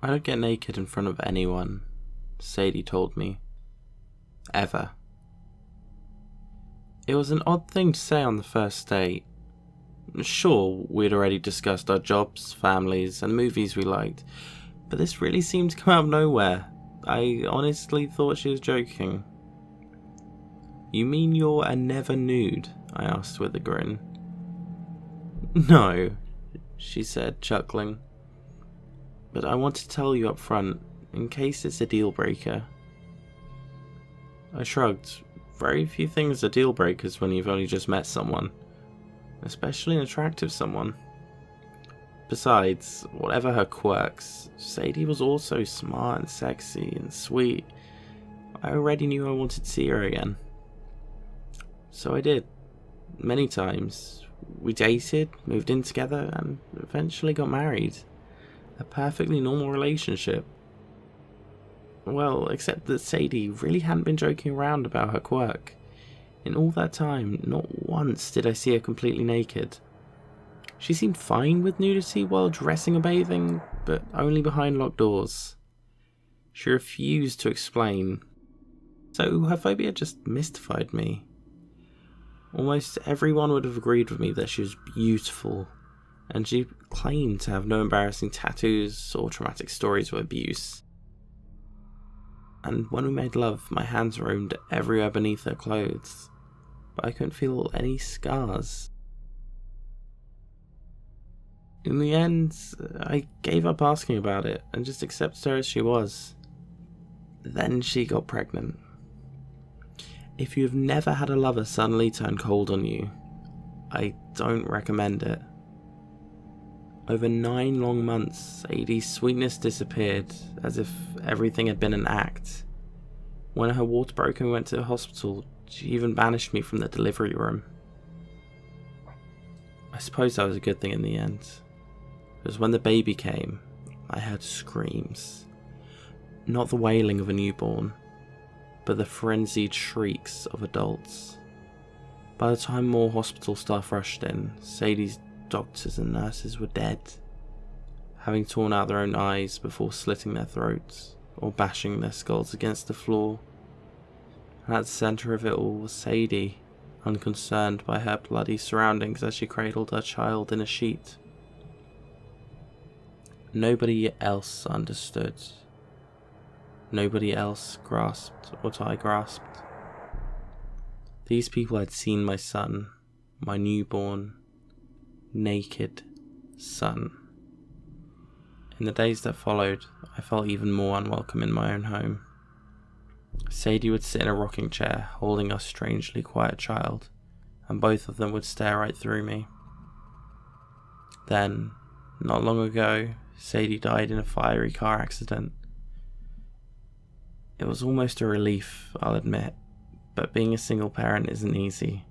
I don't get naked in front of anyone, Sadie told me. Ever. It was an odd thing to say on the first date. Sure, we'd already discussed our jobs, families, and movies we liked, but this really seemed to come out of nowhere. I honestly thought she was joking. You mean you're a never nude? I asked with a grin. No, she said, chuckling. But I want to tell you up front, in case it's a deal breaker. I shrugged. Very few things are deal breakers when you've only just met someone, especially an attractive someone. Besides, whatever her quirks, Sadie was also smart and sexy and sweet. I already knew I wanted to see her again. So I did. Many times. We dated, moved in together, and eventually got married. A perfectly normal relationship. Well, except that Sadie really hadn't been joking around about her quirk. In all that time, not once did I see her completely naked. She seemed fine with nudity while dressing or bathing, but only behind locked doors. She refused to explain, so her phobia just mystified me. Almost everyone would have agreed with me that she was beautiful, and she claimed to have no embarrassing tattoos or traumatic stories of abuse. And when we made love, my hands roamed everywhere beneath her clothes, but I couldn't feel any scars. In the end, I gave up asking about it and just accepted her as she was. Then she got pregnant. If you have never had a lover suddenly turn cold on you, I don't recommend it. Over 9 long months, Sadie's sweetness disappeared, as if everything had been an act. When her water broke and we went to the hospital, she even banished me from the delivery room. I suppose that was a good thing in the end, because when the baby came, I heard screams. Not the wailing of a newborn, but the frenzied shrieks of adults. By the time more hospital staff rushed in, Sadie's doctors and nurses were dead, having torn out their own eyes before slitting their throats or bashing their skulls against the floor. And at the centre of it all was Sadie, unconcerned by her bloody surroundings as she cradled her child in a sheet. Nobody else understood. Nobody else grasped what I grasped. These people had seen my son, my newborn, naked son. In the days that followed, I felt even more unwelcome in my own home. Sadie would sit in a rocking chair, holding our strangely quiet child, and both of them would stare right through me. Then, not long ago, Sadie died in a fiery car accident. It was almost a relief, I'll admit, but being a single parent isn't easy.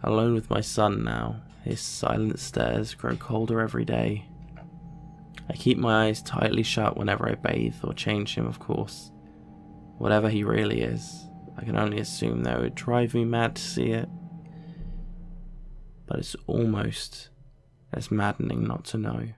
Alone with my son now, his silent stares grow colder every day. I keep my eyes tightly shut whenever I bathe or change him, of course. Whatever he really is, I can only assume that it would drive me mad to see it. But it's almost as maddening not to know.